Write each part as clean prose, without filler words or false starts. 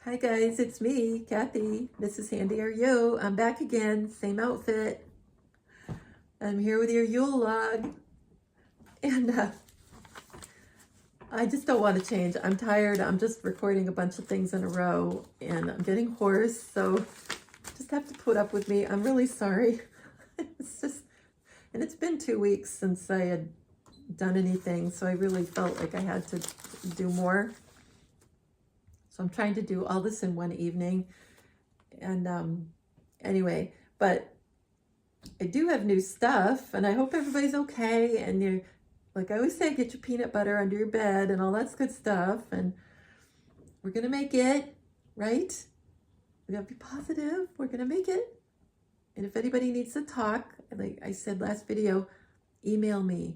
Hi guys, it's me, Kathy, MrsHandyRU. I'm back again, same outfit. I'm here with your Yule log. And I just don't want to change. I'm tired. I'm just recording a bunch of things in a row and I'm getting hoarse. So just have to put up with me. I'm really sorry. And it's been 2 weeks since I had done anything. So I really felt like I had to do more. So I'm trying to do all this in one evening. And anyway, but I do have new stuff and I hope everybody's okay. And you're, like I always say, get your peanut butter under your bed and all that's good stuff. And we're going to make it, right? We got to be positive. We're going to make it. And if anybody needs to talk, like I said last video, email me.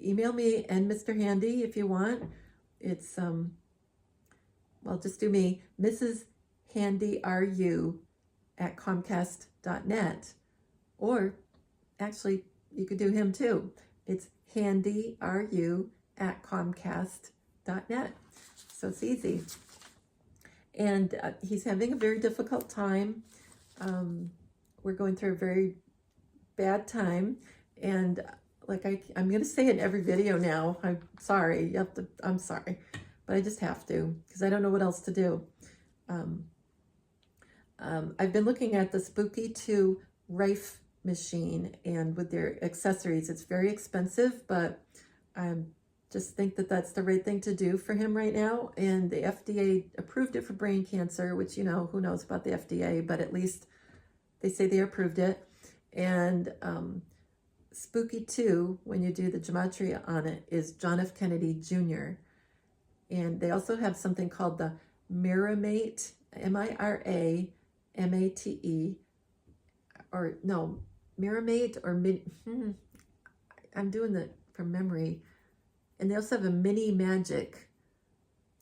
Email me and Mr. Handy if you want. It's, well, just do me, MrsHandyRU@comcast.net. Or actually, you could do him too. It's handyru@comcast.net. So it's easy. And he's having a very difficult time. We're going through a very bad time. And like I'm going to say it in every video now. I'm sorry. I'm sorry. But I just have to, because I don't know what else to do. I've been looking at the Spooky 2 Rife machine, and with their accessories, it's very expensive, but I just think that that's the right thing to do for him right now. And the FDA approved it for brain cancer, which, you know, who knows about the FDA, but at least they say they approved it. And Spooky 2, when you do the gematria on it, is John F. Kennedy Jr., and they also have something called the Miramate, Miramate, or no, Miramate or I'm doing that from memory. And they also have a Mini Magic.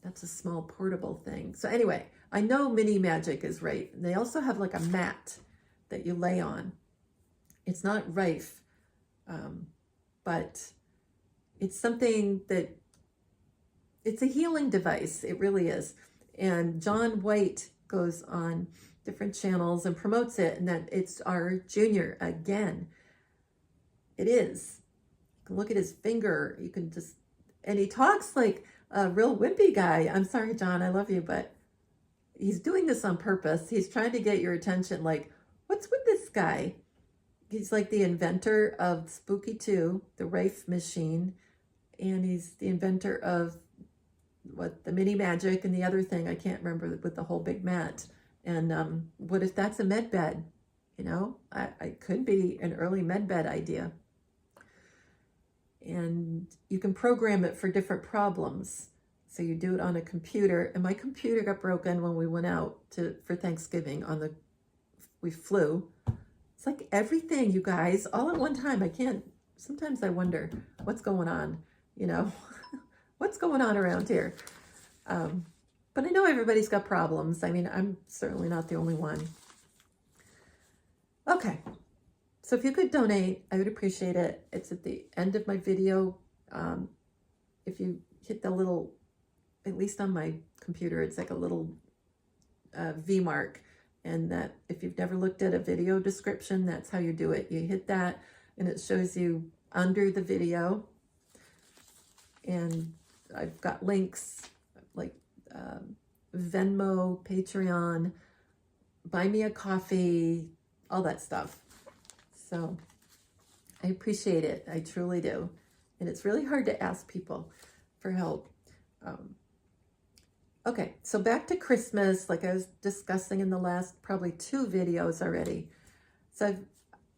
That's a small portable thing. So anyway, I know Mini Magic is right. They also have like a mat that you lay on. It's not Rife, but it's something that it's a healing device. It really is. And John White goes on different channels and promotes it, and that it's our junior again. It is. You can look at his finger. You can just, and he talks like a real wimpy guy. I'm sorry, John, I love you, but he's doing this on purpose. He's trying to get your attention. Like, what's with this guy? He's like the inventor of Spooky 2, the Rife machine, and he's the inventor of the Mini Magic and the other thing I can't remember with the whole big mat. And what if that's a med bed? You know, I could be an early med bed idea. And you can program it for different problems. So you do it on a computer. And my computer got broken when we went out for Thanksgiving we flew. It's like everything, you guys, all at one time. Sometimes I wonder what's going on, you know. What's going on around here? But I know everybody's got problems. I mean, I'm certainly not the only one. Okay, so if you could donate, I would appreciate it. It's at the end of my video. If you hit the little, at least on my computer, it's like a little V mark. And that if you've never looked at a video description, that's how you do it. You hit that and it shows you under the video. And I've got links like Venmo, Patreon, Buy Me a Coffee, all that stuff. So I appreciate it. I truly do. And it's really hard to ask people for help. Okay, so back to Christmas, like I was discussing in the last probably 2 videos already. So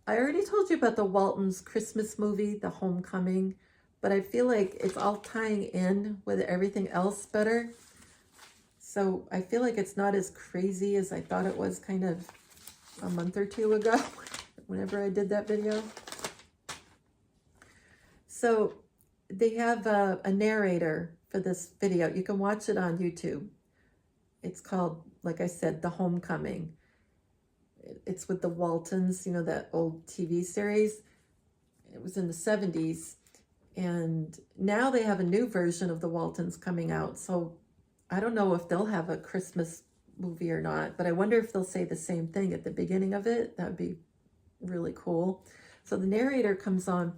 I already told you about the Waltons Christmas movie, The Homecoming. But I feel like it's all tying in with everything else better. So I feel like it's not as crazy as I thought it was kind of a month or 2 ago, whenever I did that video. So they have a narrator for this video. You can watch it on YouTube. It's called, like I said, The Homecoming. It's with the Waltons, you know, that old TV series. It was in the 70s. And now they have a new version of the Waltons coming out. So I don't know if they'll have a Christmas movie or not, but I wonder if they'll say the same thing at the beginning of it. That'd be really cool. So the narrator comes on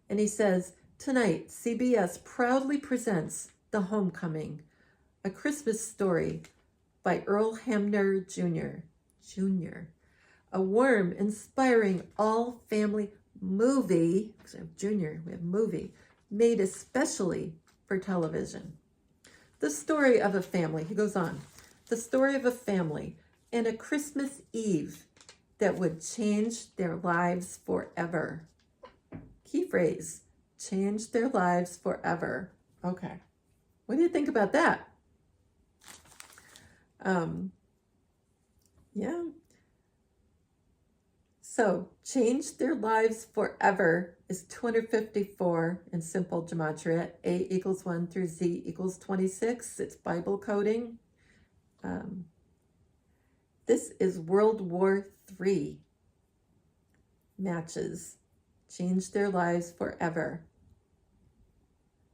and he says, "Tonight, CBS proudly presents The Homecoming, a Christmas story by Earl Hamner Jr. A warm, inspiring, all-family movie, because I have Junior, we have movie, made especially for television. The story of a family," he goes on, "the story of a family and a Christmas Eve that would change their lives forever." Key phrase, change their lives forever. Okay. What do you think about that? Yeah. So, change their lives forever is 254 in simple gematria. A equals 1 through Z equals 26. It's Bible coding. This is World War III. Matches. Change their lives forever.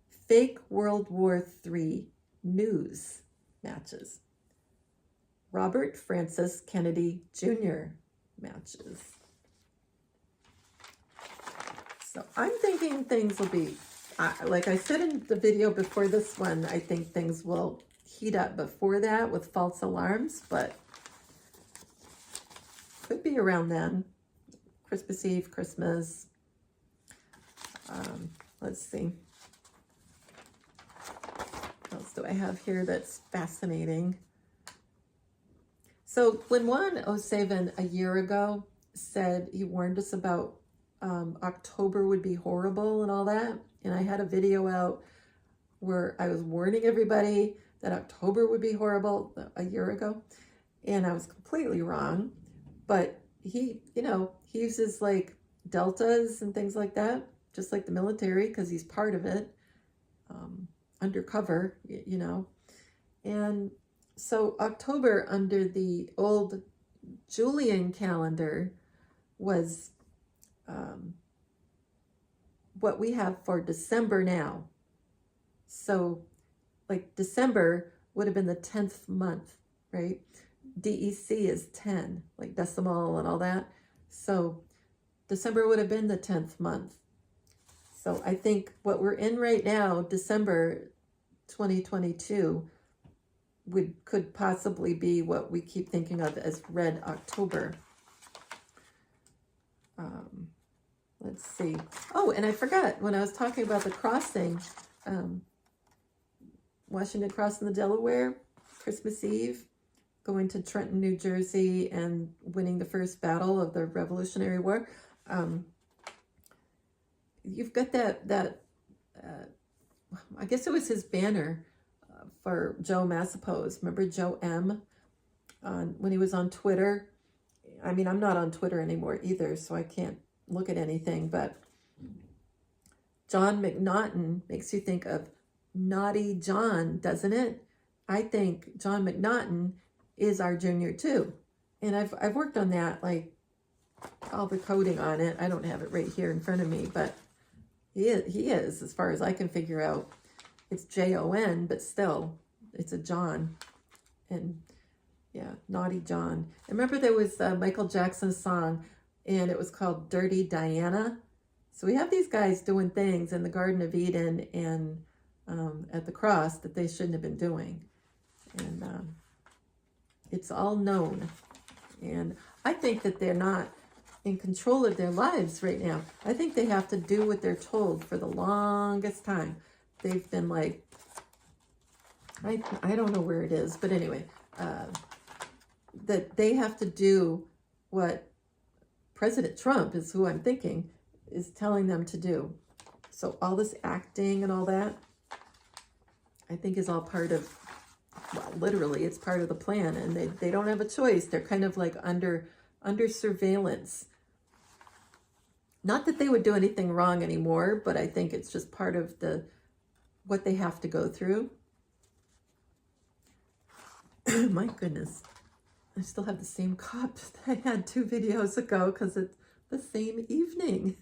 Fake World War III news matches. Robert Francis Kennedy Jr. matches. So I'm thinking things will be, like I said in the video before this one, I think things will heat up before that with false alarms, but could be around then. Christmas Eve, Christmas. Let's see. What else do I have here that's fascinating? So when Juan O'Savin a year ago said, he warned us about October would be horrible and all that, and I had a video out where I was warning everybody that October would be horrible a year ago, and I was completely wrong. But he, you know, he uses like deltas and things like that, just like the military, because he's part of it, undercover, you know. And so October under the old Julian calendar was what we have for December now. So like December would have been the 10th month, right? DEC is 10, like decimal and all that. So December would have been the 10th month. So I think what we're in right now, December 2022, could possibly be what we keep thinking of as Red October. Let's see. Oh, and I forgot when I was talking about the crossing, Washington crossing the Delaware, Christmas Eve, going to Trenton, New Jersey, and winning the first battle of the Revolutionary War. You've got that I guess it was his banner for Joe Massapose. Remember Joe M? When he was on Twitter? I mean, I'm not on Twitter anymore either, so I can't look at anything, but John McNaughton makes you think of Naughty John, doesn't it? I think John McNaughton is our junior too. And I've worked on that, like all the coding on it. I don't have it right here in front of me, but he is, as far as I can figure out. It's Jon, but still, it's a John. And yeah, Naughty John. I remember there was a Michael Jackson song, and it was called Dirty Diana. So we have these guys doing things in the Garden of Eden and at the cross that they shouldn't have been doing. And it's all known. And I think that they're not in control of their lives right now. I think they have to do what they're told for the longest time. They've been like, I don't know where it is, but anyway, that they have to do what President Trump, is who I'm thinking, is telling them to do. So all this acting and all that, I think is all part of, well, literally it's part of the plan, and they don't have a choice. They're kind of like under surveillance. Not that they would do anything wrong anymore, but I think it's just part of what they have to go through. My goodness. I still have the same cup that I had 2 videos ago because it's the same evening.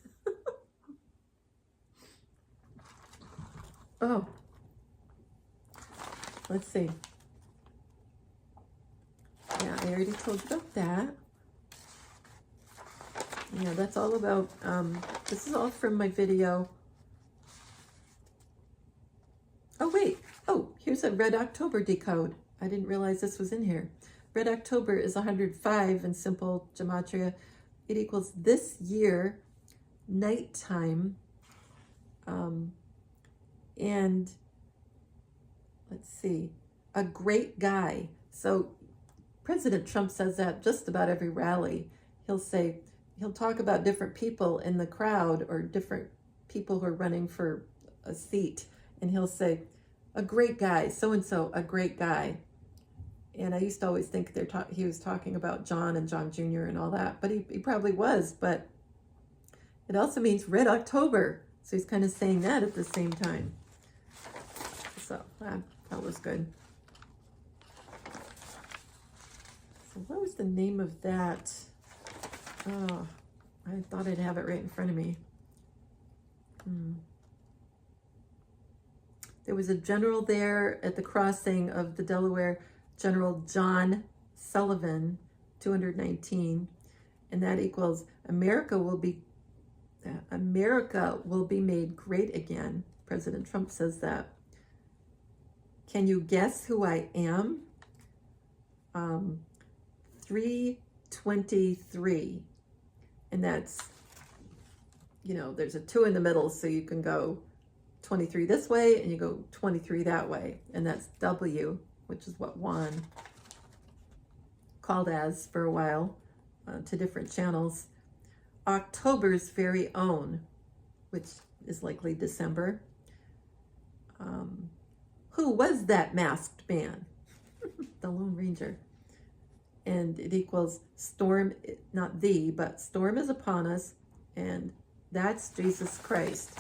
Oh. Let's see. I already told you about that. Yeah, that's all about, this is all from my video. Oh, wait. Oh, here's a Red October decode. I didn't realize this was in here. Red October is 105 in simple gematria. It equals this year, nighttime. And let's see, a great guy. So President Trump says that just about every rally. He'll talk about different people in the crowd or different people who are running for a seat. And he'll say, a great guy, so-and-so, a great guy. And I used to always think he was talking about John and John Jr. and all that, but he probably was. But it also means Red October. So he's kind of saying that at the same time. So that was good. So what was the name of that? Oh, I thought I'd have it right in front of me. There was a general there at the crossing of the Delaware, General John Sullivan, 219, and that equals America will be made great again. President Trump says that. Can you guess who I am? 323, and that's, there's a 2 in the middle, so you can go 23 this way and you go 23 that way, and that's W, which is what Juan called as for a while to different channels. October's very own, which is likely December. Who was that masked man? The Lone Ranger. And it equals storm, not the, but storm is upon us, and that's Jesus Christ.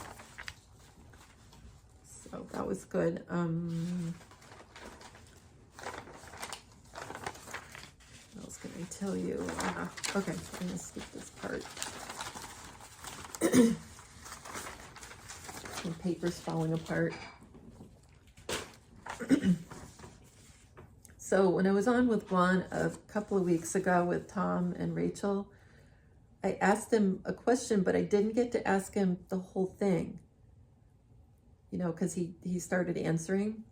So that was good. What else can I tell you? Okay, I'm gonna skip this part. The paper's falling apart. So when I was on with Juan a couple of weeks ago with Tom and Rachel, I asked him a question, but I didn't get to ask him the whole thing, because he started answering.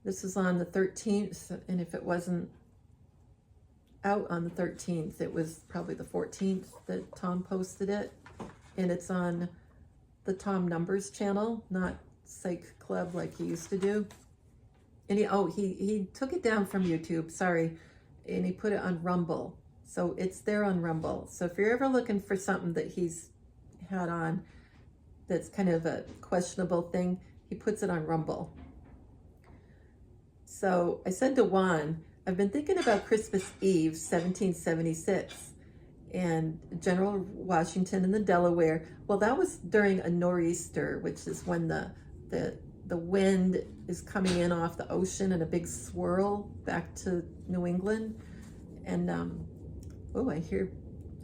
This is on the 13th, and if it wasn't out on the 13th, it was probably the 14th that Tom posted it, and it's on the Tom Numbers channel, not Psych Club like he used to do. And he took it down from YouTube, sorry, and he put it on Rumble. So it's there on Rumble. So if you're ever looking for something that he's had on that's kind of a questionable thing, he puts it on Rumble. So I said to Juan, I've been thinking about Christmas Eve, 1776, and General Washington in the Delaware. Well, that was during a nor'easter, which is when the wind is coming in off the ocean in a big swirl back to New England. And oh, I hear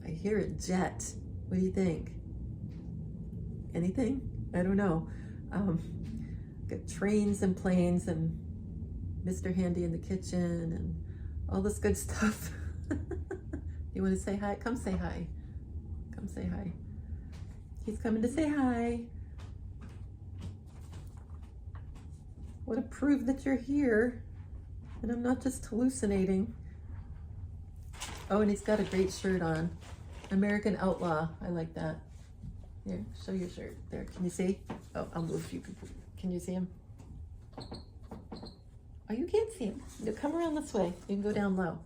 a jet. What do you think? Anything? I don't know. Got trains and planes and Mr. Handy in the kitchen and all this good stuff. You want to say hi? Come say hi. Come say hi. He's coming to say hi. Want to prove that you're here and I'm not just hallucinating. Oh, and he's got a great shirt on. American Outlaw. I like that. Here, show your shirt. There, can you see? Oh, I'll move. Can you see him? Oh, you can't see him. No, come around this way. You can go down low.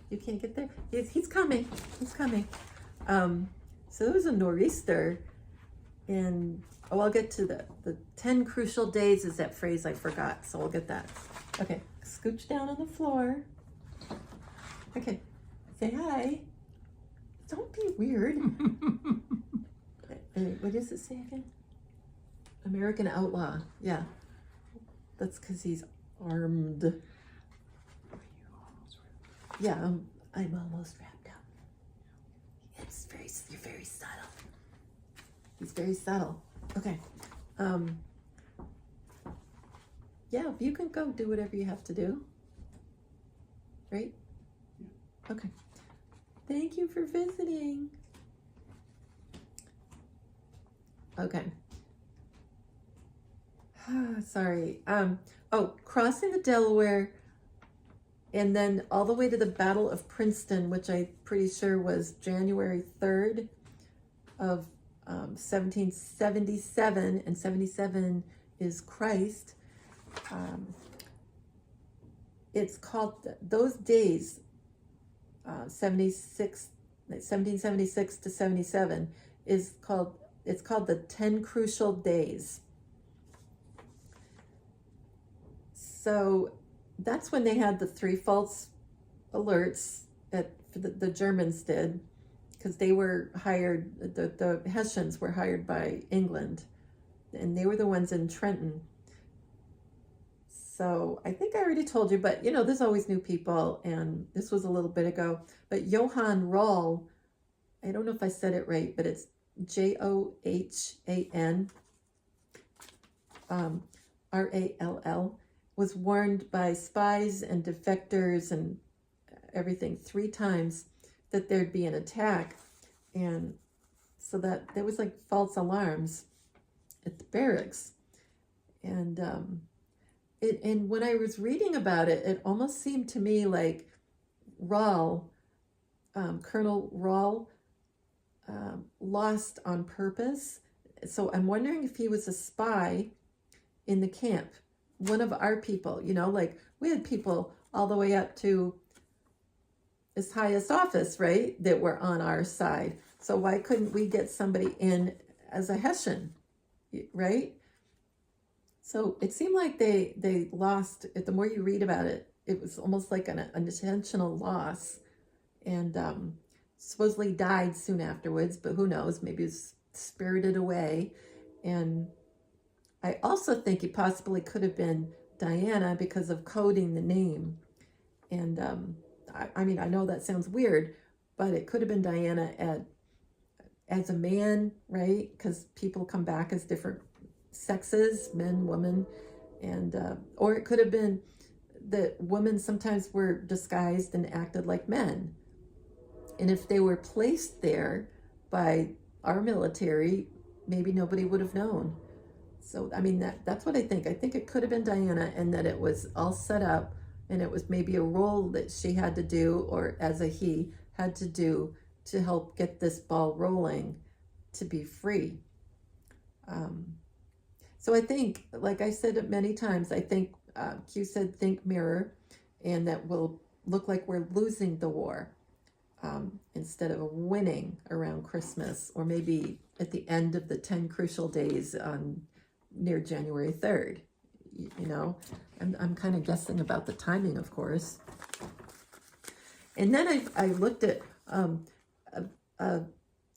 You can't get there? He's coming. He's coming. So there was a nor'easter, and I'll get to the 10 crucial days is that phrase I forgot, so I'll get that. Okay, scooch down on the floor. Okay, say hi. Don't be weird. What does it say again? American Outlaw. Yeah, that's because he's armed. Yeah, I'm almost wrapped up. You're very subtle. He's very subtle. Okay. Yeah, you can go do whatever you have to do. right? Okay. Thank you for visiting. Okay. Sorry. Oh, crossing the Delaware and then all the way to the Battle of Princeton, which I'm pretty sure was January 3rd of 1777, and 77 is Christ. It's called, those days, 1776 to 77, it's called the 10 Crucial Days. So that's when they had the 3 false alerts that the Germans did, because they were hired, the Hessians were hired by England, and they were the ones in Trenton. So I think I already told you, but you know, there's always new people, and this was a little bit ago. But Johann Rall, I don't know if I said it right, but it's Johann Rall, was warned by spies and defectors and everything 3 times that there'd be an attack, and so that there was like false alarms at the barracks, and and when I was reading about it, it almost seemed to me like Rall, Colonel Rall, lost on purpose. So I'm wondering if he was a spy in the camp, one of our people, you know, like we had people all the way up to his highest office, right, that were on our side. So why couldn't we get somebody in as a Hessian, right? So it seemed like they lost, the more you read about it, it was almost like an intentional loss, and supposedly died soon afterwards, but who knows, maybe it was spirited away. And I also think he possibly could have been Diana because of coding the name. And I mean, I know that sounds weird, but it could have been Diana as a man, right? Because people come back as different sexes, men, women, and or it could have been that women sometimes were disguised and acted like men. And if they were placed there by our military, maybe nobody would have known. So, I mean, that's what I think. I think it could have been Diana, and that it was all set up, and it was maybe a role that she had to do, or as a he had to do, to help get this ball rolling to be free. So I think, like I said many times, I think Q said, think mirror, and that will look like we're losing the war instead of winning around Christmas, or maybe at the end of the 10 crucial days near January 3rd. You know, I'm kind of guessing about the timing, of course. And then I looked at,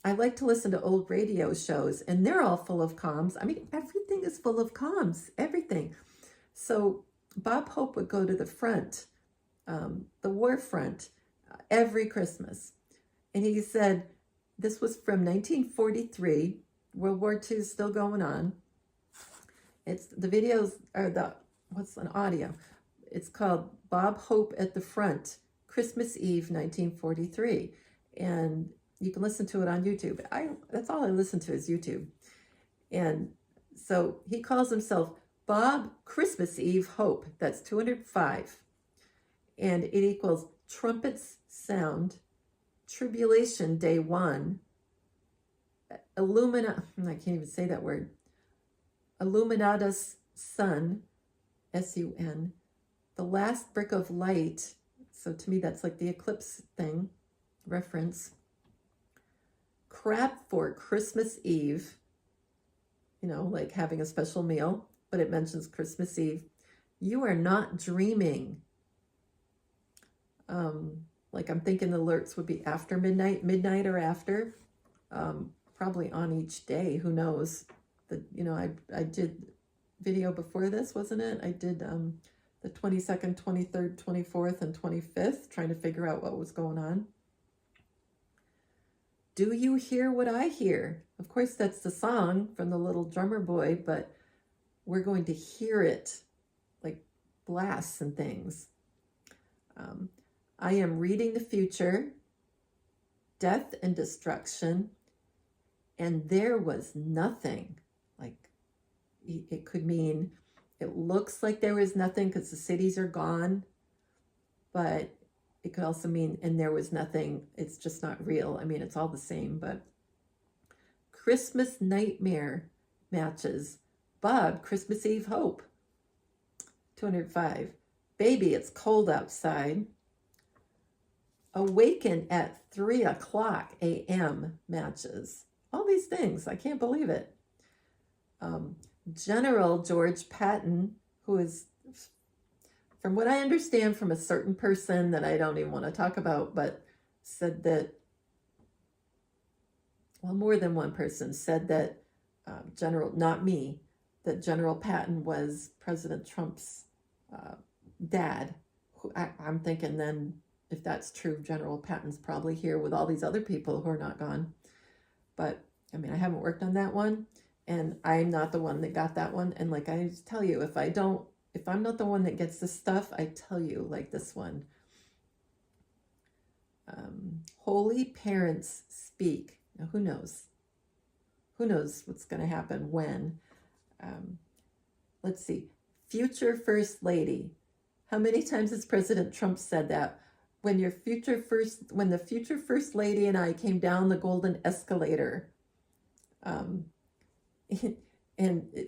I like to listen to old radio shows, and they're all full of comms. I mean, everything is full of comms, everything. So Bob Hope would go to the front, the war front, every Christmas. And he said, this was from 1943, World War II is still going on. It's the videos are what's an audio? It's called Bob Hope at the Front, Christmas Eve, 1943. And you can listen to it on YouTube. That's all I listen to is YouTube. And so he calls himself Bob Christmas Eve Hope. That's 205. And it equals trumpets sound, tribulation day 1, I can't even say that word, Illuminatus sun, S-U-N, the last brick of light. So to me, that's like the eclipse thing, reference. Crap for Christmas Eve, you know, like having a special meal, but it mentions Christmas Eve. You are not dreaming. Like I'm thinking the alerts would be after midnight or after, probably on each day, who knows. You know, I did video before this, wasn't it? I did the 22nd, 23rd, 24th, and 25th, trying to figure out what was going on. Do you hear what I hear? Of course, that's the song from the little drummer boy, but we're going to hear it like blasts and things. I am reading the future, death and destruction, and there was nothing. Like, it could mean it looks like there was nothing because the cities are gone, but it could also mean, and there was nothing, it's just not real. I mean, it's all the same, but Christmas nightmare matches. Bob, Christmas Eve hope. 205. Baby, it's cold outside. Awaken at 3 o'clock a.m. matches. All these things. I can't believe it. General George Patton, who is, from what I understand from a certain person that I don't even want to talk about, but said that, well, more than one person said that not me, that General Patton was President Trump's dad. I'm thinking then, if that's true, General Patton's probably here with all these other people who are not gone. But I mean, I haven't worked on that one, and I'm not the one that got that one. And like I tell you, if I'm not the one that gets this stuff, I tell you, like this one. Holy parents speak. Now, who knows? Who knows what's going to happen when? Let's see. Future First Lady. How many times has President Trump said that? When the future First Lady and I came down the golden escalator. And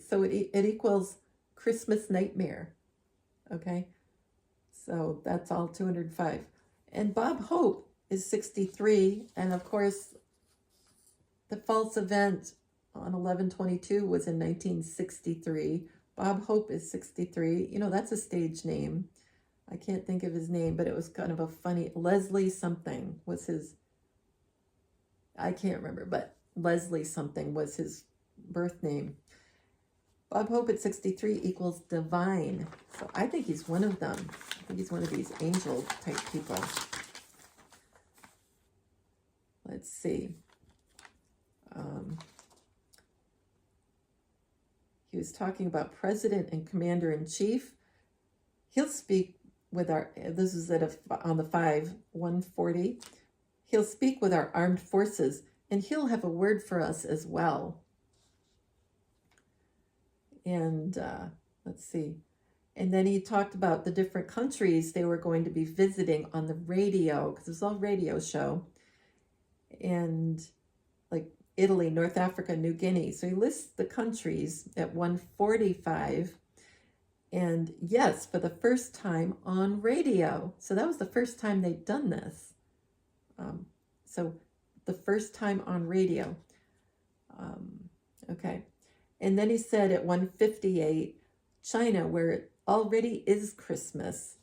so it equals Christmas nightmare. Okay? So that's all 205. And Bob Hope is 63. And of course, the false event on 11/22 was in 1963. Bob Hope is 63. You know, that's a stage name. I can't think of his name, but it was kind of a funny, Leslie something was his, I can't remember, but Leslie something was his birth name. Bob Hope at 63 equals divine. So I think he's one of them. I think he's one of these angel type people. Let's see. He was talking about President and Commander-in-Chief. He'll speak with our, this is on the 140. He'll speak with our armed forces, and he'll have a word for us as well. And let's see. And then he talked about the different countries they were going to be visiting on the radio, because it was all radio show. And like Italy, North Africa, New Guinea. So he lists the countries at 145. And yes, for the first time on radio. So that was the first time they'd done this. So the first time on radio. Okay. And then he said at 158, China, where it already is Christmas.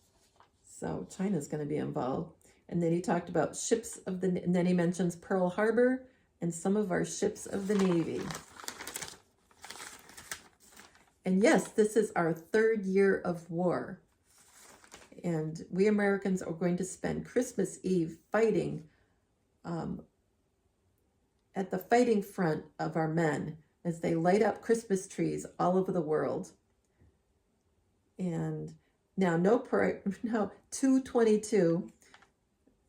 So China's going to be involved. And then he talked about ships of the, and then he mentions Pearl Harbor and some of our ships of the Navy. And yes, this is our 3rd year of war. And we Americans are going to spend Christmas Eve fighting at the fighting front of our men as they light up Christmas trees all over the world. And now no 222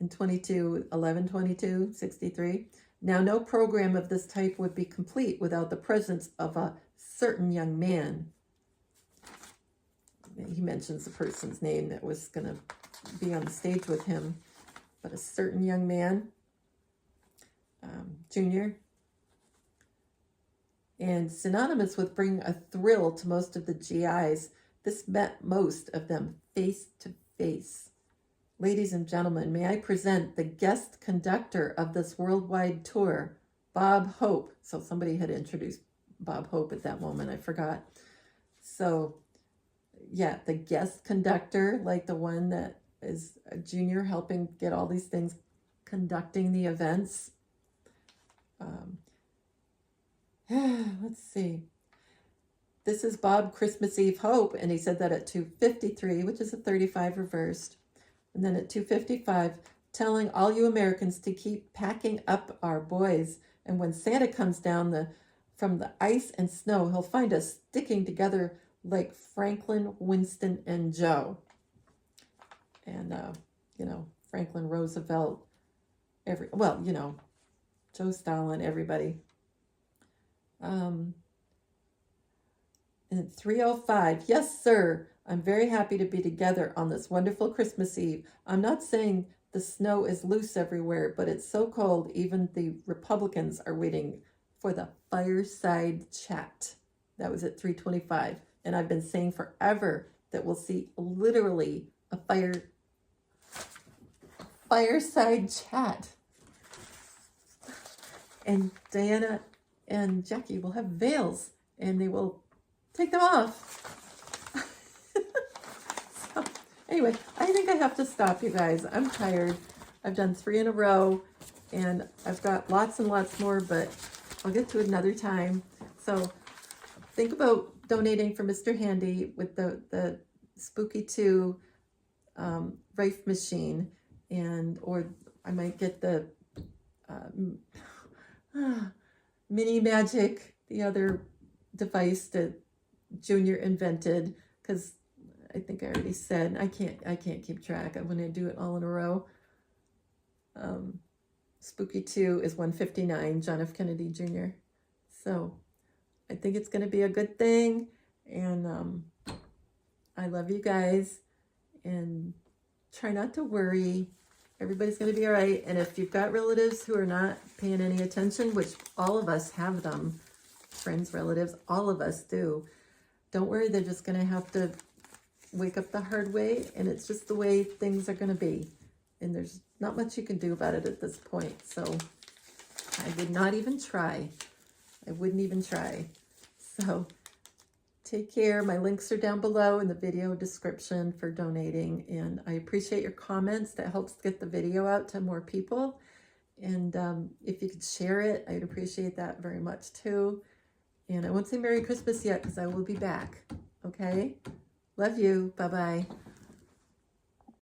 and 22, 11/22, 63. Now no program of this type would be complete without the presence of a certain young man. He mentions the person's name that was going to be on the stage with him, but a certain young man, Junior. And synonymous with bring a thrill to most of the GIs, this met most of them face to face. Ladies and gentlemen, may I present the guest conductor of this worldwide tour, Bob Hope. So somebody had introduced Bob Hope at that moment. I forgot. So yeah, the guest conductor, like the one that is a junior helping get all these things, conducting the events. Let's see. This is Bob Christmas Eve Hope, and he said that at 2:53, which is a 35 reversed. And then at 2:55, telling all you Americans to keep packing up our boys. And when Santa comes down from the ice and snow, he'll find us sticking together like Franklin, Winston, and Joe. And, Franklin Roosevelt, well, you know, Joe Stalin, everybody. And 3:05, yes, sir. I'm very happy to be together on this wonderful Christmas Eve. I'm not saying the snow is loose everywhere, but it's so cold, even the Republicans are waiting for the fireside chat. That was at 3:25. And I've been saying forever that we'll see literally a fireside chat. And Diana and Jackie will have veils, and they will take them off. So, anyway, I think I have to stop, you guys. I'm tired. I've done 3 in a row, and I've got lots and lots more, but I'll get to it another time. So think about donating for Mr. Handy with the Spooky 2 Rife machine, or I might get the Mini Magic, the other device that Junior invented, because I think I already said I can't keep track of when I do it all in a row. Spooky 2 is $159, John F. Kennedy Jr. So I think it's going to be a good thing, and I love you guys, and try not to worry. Everybody's going to be all right. And if you've got relatives who are not paying any attention, which all of us have them, friends, relatives, all of us do, don't worry. They're just going to have to wake up the hard way, and it's just the way things are going to be. And there's not much you can do about it at this point. So I would not even try. I wouldn't even try. So take care. My links are down below in the video description for donating. And I appreciate your comments. That helps get the video out to more people. And if you could share it, I'd appreciate that very much too. And I won't say Merry Christmas yet because I will be back. Okay? Love you. Bye-bye.